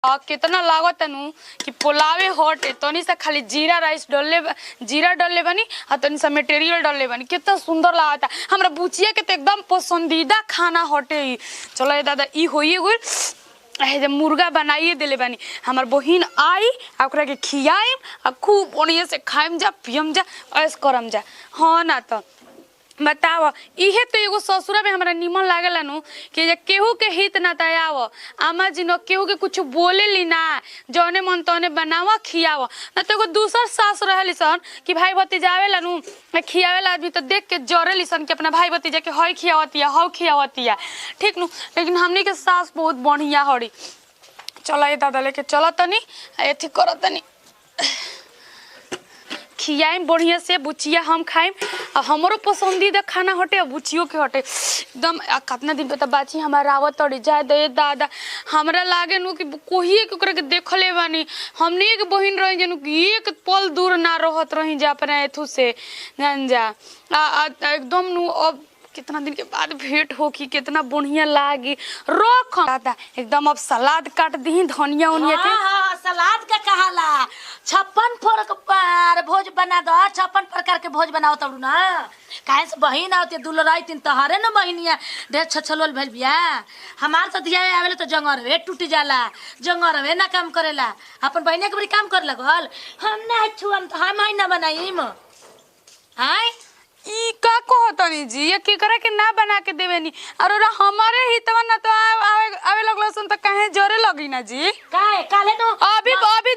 कितना लागत तनु कि पुलावे हॉट है तनी सा खाली जीरा राइस जीरा डालले बनी और तनी सा मटेरियल डालले बनी कितना सुंदर लागता। हमरा बुचिया के तो एकदम पसंदीदा खाना हटे। चलो ये दादा ई होइए गुल जब मुर्गा बनाइए दिले बनी हमार बहिन आई ओकरा के खियाइम आ खूब बढ़िया से खाइम जा पियम जा ऐस करम जा। हाँ ना तो बताव इहे तो एगो ससुरा में हमरा निमन लागेला नु कि जे केहू के हित ना तयाव आमा जी न केहू के कुछ बोले ली ना जौने मन तौने बनावा खियाव ना तो एगो दूसर सास रहली सन कि भाई भतीजावेला नु खियावेला आदमी तो देख के जरेली सन कि अपना भाई भतीजा के हई खियावतिया हौ खियावतिया ठीक नु। लेकिन हमनी के सास बहुत बढ़िया हड़ी। चला ये दादा लेके चला तनी एथी कर तनी खियाइम बढ़िया से बुचिया हम खाइम और हमारो पसंदीदा खाना हटे और बुचियों के हटे एकदम। कितना दिन पे बाची हमारा आवत तड़ी जाए दे दादा हमरा लागे नु कि कोहिए के ओकरा के देखले बानी हमनी एक बहिन रही जनु कि एक पल दूर ना रहत रही जा अपना एथु से गंजा एकदम नु। अब कितना दिन के बाद भेंट हो कि कितना बढ़िया लागी रख दादा एकदम। अब सलाद काट दी धनिया उनिया के। हाँ, सलाद का कहाला 56 प्रकार भोज बना दो 56 प्रकार के भोज बनाओ तब ना काहे से बहिन आवती दुलराई तीन तहारे न बहिनिया ढेर छछलोल भेल बिया। हमार तो दिया आवेले तो जंगरवे टूट जाला जंगरवे ना काम करेला अपन बहिनिया के बड़ी काम कर लगल हम ना छुअम तो हम ही ना बनाईम। हाय ई का कहतनी जी ये की करे के ना बना के देवेनी और हमारे हितवा ना तो आवे लगलो सुन तो काहे जोरे लगी ना जी काहे काले नो अभी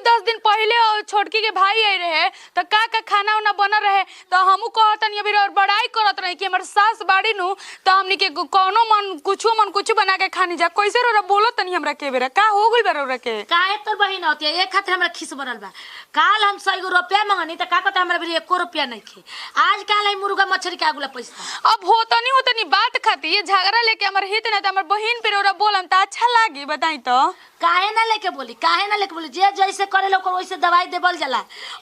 10 दिन पहले छोटकी के भाई आई रहे तो का खाना उना बना रहे तो हमहू कहतनी अभी और बड़ाई करत रही कि हमर सास बाड़ी नु तो हमनी के कोनो मन कुछ बना के खानी जा कैसे रो बोलो तनी हमरा के बेरा का हो गइल बेरा के काहे तोर बहिन होती है एक खाते हमरा खिस बनल बा। काल हम 100 रुपया मंगनी तो का कहता हमरा भी 1 रुपया नहीं खे आज काल है मुर्गा मछली के आगुला पैसा। अब होतनी बात खाती ये झगड़ा लेके हमर हित ना हमर बहिन पे ओरा बोलम त अच्छा लागी बताई तो काहे ना लेके बोली जे जैसे करे लोग वैसे दवाई देबल जाला।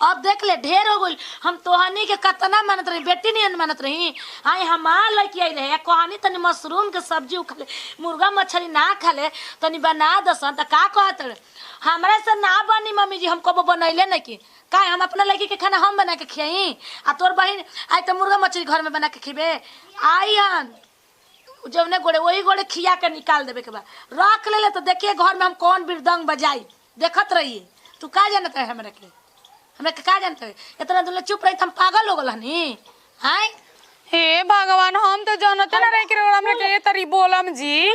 अब देख ले ढेर हो गइल हम तोहनी के कतना मानत रही बेटी नहीं मानत रही। हाय हमार लड़की आई रहे कहानी तनी मशरूम के सब्जी उखले मुर्गा मछली ना खाले तनी बना दसन त का कहत हमरा से ना बनी मम्मी जी हम कबो बनैले नहीं की काहे हम अपना लड़की के खाना हम बना के खियाई आ तोर बहिन आई तो मुर्गा मछली घर में बना के खिबे आईन जब ने गोड़े वही गोड़े खिया के निकाल देवे के बाद रख ले तो देखिए घर में हम कौन बिरदंग बजाई देखत रहिए। तू का जानत है हमरा के का जानत है इतना दूर चुप रही हम पागल हो गल हनी। हाय हे भगवान हम तो जानते ना रहे कि हमरा के तरी बोलम जी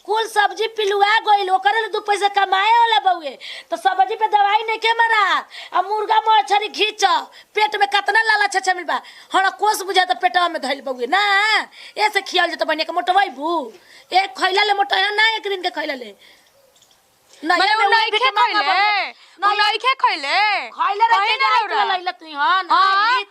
कुल सब्जी पिलुआ गइल ओकरे 2 पैसा कमाए वाला बउए तो सब्जी पे दवाई नहीं के मारा आ मुर्गा मछली घीच पेट में कितना लाला छछा मिलबा हना कोस बुझा तो पेटवा में धइल बउए ना ऐसे खियाल जत बनिया के मोटवाई भू एक खइला ले मोटा ना एक दिन के खइला ले नहीं खइले लइला तू हां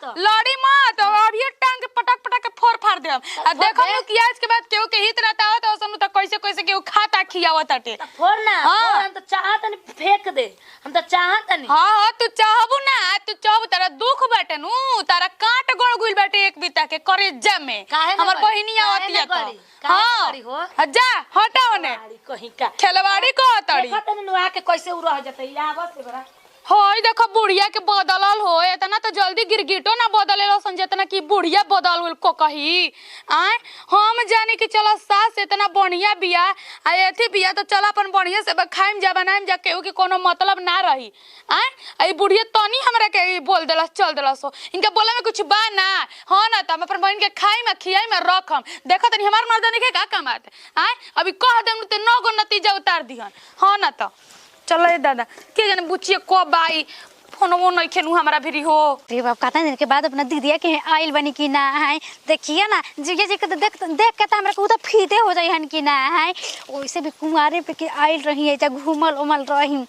तो लड़ी मत और ये टांग के पटक के फोड़ फाड़ देम आ देखो कि आज के बाद केहू के हित रहता हो तो सनु तो कैसे केहू खाता खियावत आटे फोड़ ना हम तो चाहत नहीं फेंक दे हम तो चाहत नहीं। हां तू चाहबू ना तू चाहबू तारा दुख बाटे नु तारा काट गड़ गुल बाटे एक बीता के करेजा में हमर बहिनिया होतिया तो हां जा हटाओ ने कहीं का खेलवाड़ी को तड़ी तने नुआ के कैसे उ रह जतई आवा से बड़ा होय देखो बुढ़िया के बदलल हो इतना तो जल्दी गिरगिटो ना बदले सन जितना कि बुढ़िया बदल गइल को कही आए हम जाने कि चला सास इतना बढ़िया बिया आ एथी बिया तो चला अपन बढ़िया से खाइम जा बनाइम जा केहू के कोनो मतलब ना रही आए आई बुढ़िया तनी हमरा के बोल देलस चल देलस इनका बोले में कुछ बा ना हां ना त हम अपन बहन के खाइम आ खियाइम आ रखम देखो तनी हमार मर्दानी के का कमात आए अभी कह देम त 9 गो नतीजा उतार दिहन हां ना त चलो ये दादा के जाने बुचिए कब आई फोनवो नहीं खेनू हमारा भी हो रे बाप कितना दिन के बाद अपना दीदिया के आइल बनी कि ना है देखिए ना जीजा जी के तो देख के तो हमरा को तो फीते हो जाई हन कि ना है वैसे भी कुंवारे पे के आइल रही है घूमल उमल रही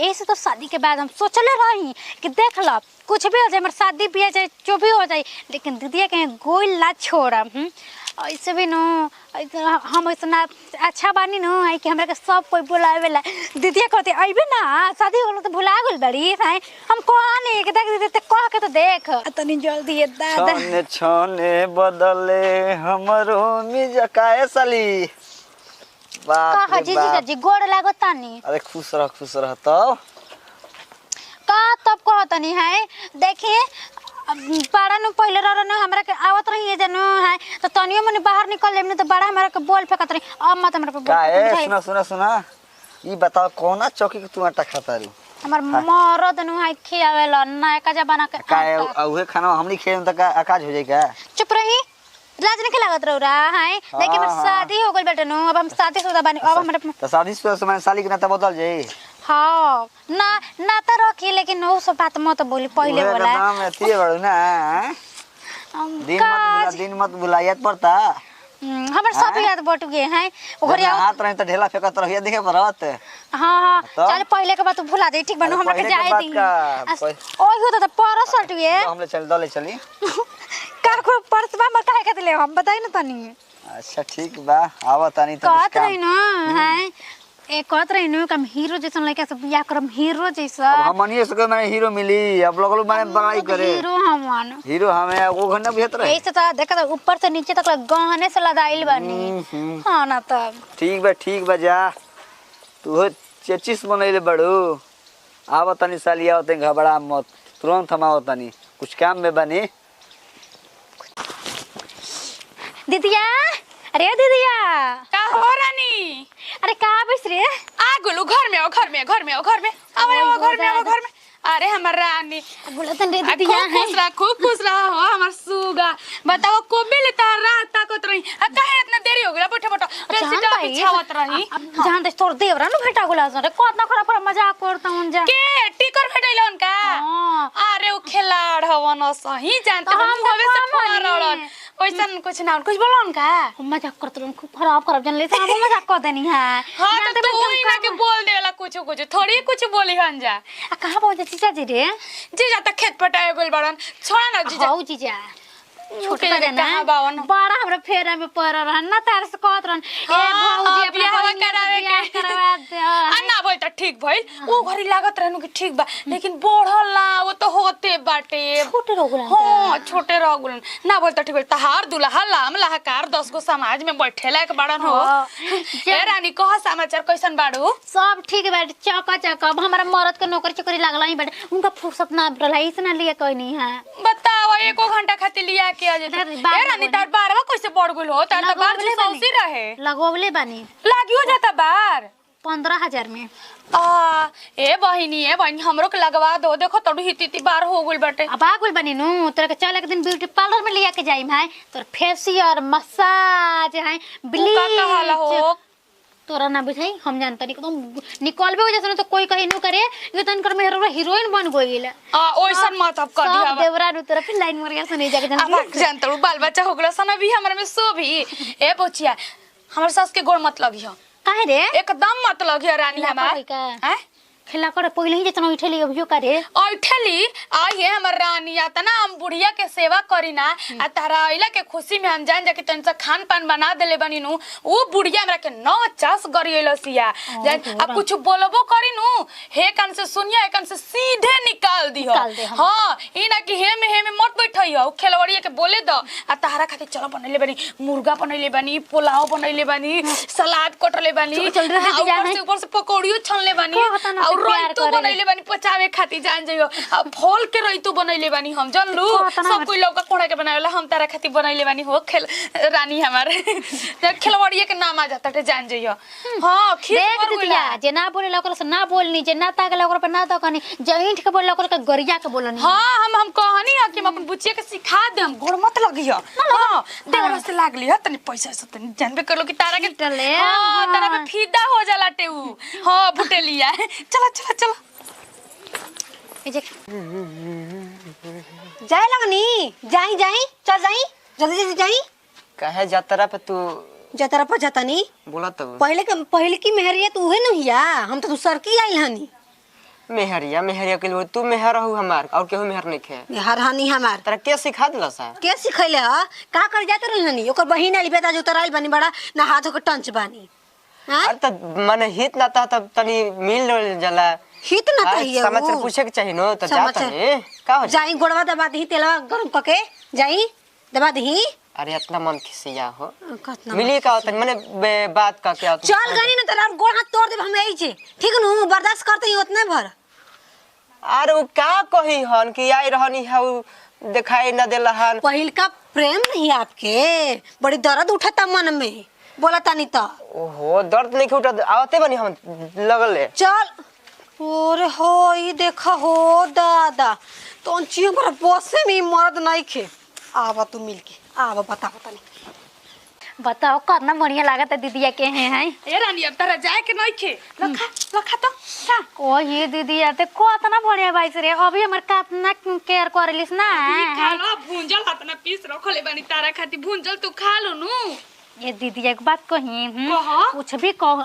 ऐसे तो शादी के बाद हम सोचले रही कि देख लो कुछ भी हो जाए हमारे शादी भी हो जाए जो भी हो जाए लेकिन दीदिया के गोइल ला छोड़ा ऐसे भी नो हम इतना अच्छा बानी नो है कि हमरा के सब कोई बुलावेला दीदिया कहते अइबे ना शादी होलो तो भुला गेल बड़ी है हम कहनी के देख दीदी कह के तो देख तनी जल्दी दादा छने बदले हमरो मिज काए साली बाप का रे जी बाप। जी गोड़ लागतानी अरे खुश रह तो का तब कहतनी है देखिए पारा नु पहले रहन हमरा के आवत रही जनु है तो तनियो मने बाहर निकल लेम तो बड़ा हमरा के बोल फेकत रही अब मत हमरा पे का है बोल सुना ई बताओ कौना चौकी के तू आटा खाता रू हमर मरद नु है खियावेला नया जमाना के का है उहे खाना हमनी खेम त का अकाज हो जाई का चुप रही लाज नहीं खिलावत रहो रहा है देखिए हमर शादी हो गइल बेटे नु अब हम शादी शुदा बानी अब हमरा त शादी से समय साली के नाता बदल जाई हाँ ना तो रखी लेकिन वो सब बात मत बोली पहले उहे बोला नाम एती बड़ू ना हैं? दिन मत बुला याद पड़ता हमर सब याद बट गए हैं ओकरे जब हाथ रही त ढेला फेकत रहिए देखे परत हाँ तो? चल पहले के बात भुला दे ठीक बनो अरे हमरा के पहले के जाए बात दी का, ओही होता था परस हटवे हमले चल दले चली का को परस बा मर काहे के ले हम बताई ना तनी अच्छा ठीक बा आवा तानी त कहत रही ना हैं ए कहत रही ना कम हीरो जैसन लइका सब या करम हीरो जैसा अब हमनिए से के माने हीरो मिली अब लोग माने बड़ाई करे हीरो हमन हीरो हमें वो घंटा बुझत रहे ऐसे तो देखा ऊपर से नीचे तक गहने से लदाइल बानी हाँ ना तब ठीक बा जा तू हो चेचिस बनैले बड़ू आवा तनी साली आवते घबरा मत तुरंत हम आवत तनी कुछ काम में बनी दीदिया अरे दीदिया का हो रानी अरे कहाँ बैस रे आ गुलू घर में आओ घर में आओ घर में अरे हमर रानी बोला तन रे आ, दीदिया खूब खुश रहा हो हमर सुगा बताओ कोबे ले तार रात ताकत रही आ काहे इतना देरी हो गया बैठो बेसी जा बिछावत रही जान दे तोर देवरा न भेटा गुला रे कोतना खरा पर मजाक करता हूं जा के टिकर भेटैल उनका हां अरे उ खिलाड़ हवन सही जानते तो हम हम होवे से तो हम फरड़न ओइसन कुछ ना कुछ बोलो उनका मजाक करत रहो खूब खराब जान ले हम मजाक कर देनी है हां तो तू ही ना के बोल देला कुछ थोड़ी कुछ बोली हन जा आ कहां पहुंचे जीजा जी रे जीजा त खेत पटाए गेल बड़न छोड़ा ना जीजा हाउ जीजा छोटे के ना कहाँ बावन? बड़ा हमरा फेरा में पड़ रहन ना तार से कहत रहन ए हाँ, भौजी हाँ, अपना बियाह बहिनी के करावे बियाह के। करवा दे आ ना भइल त ठीक भइल उ घरी लागत रहनु कि ठीक बा लेकिन बढ़ल ना वो तो होते बाटे छोटे रहो हां छोटे रह गुलन ना भइल त ठीक भइल तहार दुल्हा लाम लहकार 10 गो समाज में बैठेला एक बड़न हो हाँ। ए रानी कह समाचार कैसन बाड़ू सब ठीक बाटे चका अब हमारा मरद के नौकरी चोकरी लागला ही बाटे उनका फुर्सत ना रहला इसना लिए कोई नहीं है बताओ एको घंटा खातिर लिया के आ जेते ए रानी तार बारवा कैसे बढ़ गेल हो तार त बार से सौसी रहे लगवले बानी लागियो जाता बार 15,000 में ए बहिनी हमरो के लगवा दो देखो तोड़ हिती बार हो गइल बाटे अब आ गइल बानी नु तोरा के चल एक दिन ब्यूटी पार्लर में लिया के जाइम है तोर फेशियल मसाज है का कहाला हो ब्लीच तोरा ना बुझाई हम जानता नहीं एकदम निकलबे हो जैसे तो कोई कहीं नु करे ये तन कर मेहर हीरोइन बन गइल ओइसन मत अब कर दिया सब देवरा नु तरफ लाइन मर गया सुने जाके अब जानता हूँ बाल बच्चा हो गला सन अभी हमरा में सो भी ए बचिया हमर सास के गोड़ मत लगियो काहे रे एकदम मत लगियो रानी खिला हमार पड़े का? हैं खिला कर पहले ही जतना उठेली अभियो करे ऐठली आइए हमर रानी या तना हम बुढ़िया के सेवा करी ना आ तारा आइला के खुशी में हम जान जा के तन से खान पान बना देले बनी नु वो बुढ़िया हमरा के 90 गरिएल सिया जान अब कुछ बोलबो करी नु हे कान से सुनिया ए कान से सीधे निकाल दियो निकाल दे हम। हां ई ना कि हे में मत बैठइयो खेलवड़िया के बोले द आ तारा खातिर चलो बनैले बनी मुर्गा बनैले बनी पुलाव बनैले बनी सलाद कटले बनी चल रे दीदी जान है। ऊपर से पकौड़ियो छनले बनी कहता ना और प्यार रैतू करेले। बनैले बानी पचावे खातिर जान जइयो अब फल के रैतू बनैले बानी हम जानलू कहता ना सब कोई लौका कोड़ा के बनावेला हम तारा खातिर बनैले बानी हो खेल रानी हमार खेलवड़िए के नाम आ जाता टे जान जइयो हां खीर देख पर दिया जे ना बोले लकर से ना बोलनी जे ना ताके लकर पे ना तो कनी जईंठ के बोले लकर के गरिया के बोलनी हां हम कहनी है कि हम अपन बुचिया के सिखा दे हम गोड़ मत लगियो हां देवर से लागली है तनी पैसा से तनी जानबे करलो कि तारा के टले हां तारा पे फीदा हो जाला टेऊ हां भुटेलिया चलो ए जे जाए लगनी जाई चल जाई जल्दी जाई कहे जातरा पे तू जतरा पर जतनी बोला तब पहले की मेहरिया तू है नहिया हम तो दूसर की आइल हनी मेहरिया के लिए तू मेहर रहू हमार और केहू मेहर नहीं खे हर हनी हमार तरा के सिखा दिला सा के सिखैले ह का कर जात रहल हनी ओकर बहिन आइल बेटा जो तराइल बनी बड़ा ना हाथ के टंच बानी हां अरे त माने हित ना तब तनी मिल जाला हित ना चाहिए समाचार पूछे के चाहिए नो त जाता नहीं का हो जाई गोड़वा दबा दी तेलवा गरम करके जाई दबा दी अरे इतना मन खिसिया हो कतना मिली का होता मैंने बात का क्या चल गनी ना तेरा गोड़ हाथ तोड़ देब हम यही छे ठीक नु बर्दाश्त करते ही उतने भर। अरे वो का कही हन कि आई रहनी है दिखाई न देला हन। पहिल का प्रेम नहीं आपके बड़ी दर्द उठाता मन में बोला तानी तो। ओहो दर्द नहीं उठा आवते बनी हम लगल है। चल ओरे हो ई देखा हो दादा तो चियो पर बसे में मर्द नहीं खे आवा तू मिलके आवा बता तनी बताओ कितना बढ़िया लागत है दीदिया के हैं ए रानी अब तारा जाए के नहीं खे लखा तो का ओ ये दीदिया ते कितना बढ़िया बाई रे अभी हमर कितना केयर करलिस ना खालो भूंजल हाथ ना पीस रखले बानी तारा खाती भूंजल तू खा लो नु। ये दीदिया एक बात कही कहो। कुछ भी कह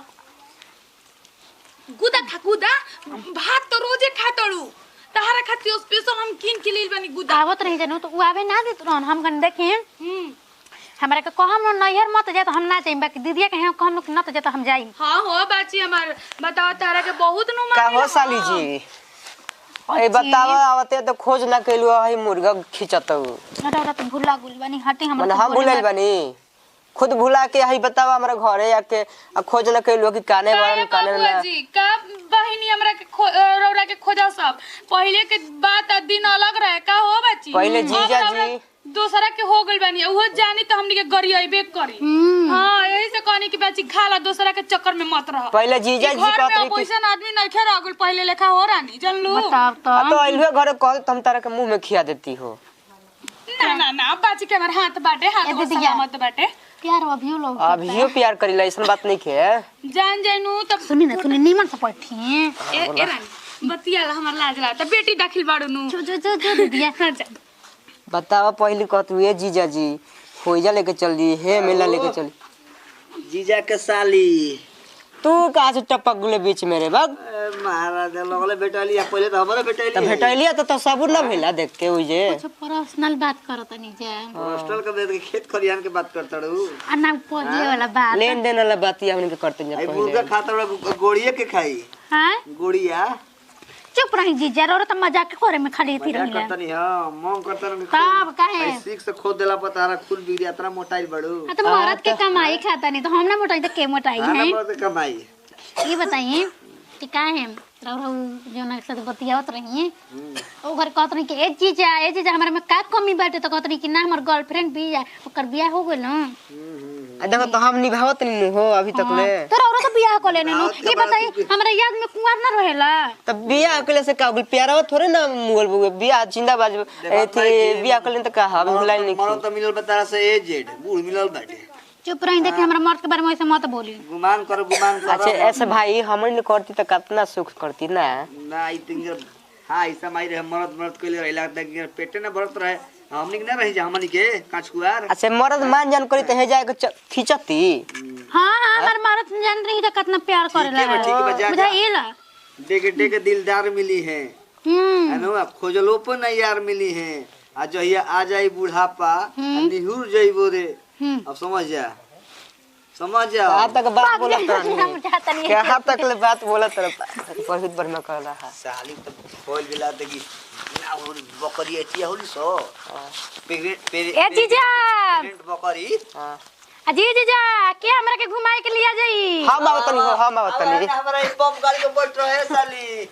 गुदा खा गुदा भात तो रोजे खातड़ू तारा खाती स्पेशल हम किन के लेल बानी गुदा आवत नहीं जानू तो उ आवे ना देत रहन हम कन देखे हमरा के कहम नैहर मत जा तो हम ना जाइम बाकी दीदिया के हम कहम न तो जा तो हम जाइम। हां हो बाची हमार बताओ तारा के बहुत नु का हो साली जी ए बतावा आवते तो खोज ना कैलु है मुर्गा खिंचतौ अरे तो भूला गुल बानी हटी हम माने हम भूलल बानी खुद भुला के हई बतावा हमरा घरे आके आ खोज ना कैलु कि काने वाला काने ना जी का बहिनी हमरा के रौरा के खोजा सब पहले के बात आ दिन अलग रहे का हो बाची पहले जीजा जी दूसरा के हो गइल बानी ओहो जानी तो हमनी के गरियाबे करी। हां यही से कहनी कि बाची खाला दूसरा के चक्कर में मत रह। पहले जीजा जी कहत रही कि पैसा आदमी नहीं खे रह पहले लेखा हो रानी जानलू बताओ तो अइलवे घरे कह तुम तारा के मुंह में खिया देती हो। ना ना ना बाची के हमर हाथ बाटे हाथ वो सलामत बाटे प्यार अभियो लोग अभियो प्यार करिला ऐसन बात नहीं खे जान जाइनु तब सुनी ना सुनी नीमन से बैठी ए रानी बतिया हमर लाज ला त बेटी दाखिल बाड़ू नु जो जो जो जो दीदिया बतावा पहले कहत हुए जीजा जी खोइजा लेके चल दी हे मेला लेके चली जीजा के साली तू कहाँ से टपक गुले बीच में रे बग महाराज लगले बेटली पहले तो हमरे बेटली तो भेटलिया तो सबूर ना भेला देख के ओइ जे कुछ पर्सनल बात करत नहीं जा हॉस्टल के बेद के खेत खरियान के बात करता रहू आ ना पहिले वाला बात लेन देन वाला बात हमन के करते जा आई पहले मुर्गा खाता रहा गोड़िए के खाई हां गोड़िया चुप रही जीजा रो तो मजाक के करे में खड़ी थी मजाक रही करता नहीं हां मौन करता नहीं तब काहे सीख से खोद देला पर तारा खुल बिगड़ी इतना मोटाई बड़ू आ तो औरत के कमाई खाता नहीं तो हम ना मोटाई तो के मोटाई हां है ना कमाई ये बताइए कि का है रौ जो ना साथ बतियावत रही ओ घर कहत रही कि ए जीजा हमरा में का कमी बाटे तो कहत रही कि ना हमर गर्लफ्रेंड भी है ओकर बियाह हो गेल न आ देखो तो हम निभावत नहीं हो अभी तक ले तो रौ तो बियाह कर लेने नु ये बताइए हमरा याद में कुंवार ना रहेला तब बियाह अकेले से का बोल प्यारा थोड़े ना मुगल बुगे बियाह जिंदाबाद एथी बियाह कलेन त का हम भुलाई नहीं मरो तो मिलल बतारा से एजेड बूढ़ मिलल बाटे चुप रही देखिए हमरा मर्द के बारे में ऐसे मत बोली गुमान कर अच्छा ऐसे भाई हमन ने करती तो कितना सुख करती ना ना आई थिंक हां ऐसा माई रे मरद के लिए रहला त पेटे ना भरत रहे हमनी के ना रही जा हमनी के काचकुआर अच्छा मर्द मान जान करी तो हे जाए के खिंचती हां हमर मर्द जान रही तो कितना प्यार करेला बुझाइला डेगे दिलदार मिली है अनु अब खोजलो पर ना यार मिली है आ जहिया आ जाई बुढ़ापा निहुर जइबो रे अब समझ जा कहाँ तक बात बोलत हम चाहता नहीं कहाँ तक ले बात बोलत बहुत बढ़िया कर रहा है साली तो बोल बिला देगी ना वो बकरी एतिया होली सो ए जीजा बकरी हां अजी जीजा के हमरा के घुमाए के लिया जाई हम आवतनी हमारा ई पंप गाड़ी के बैठ रहे साली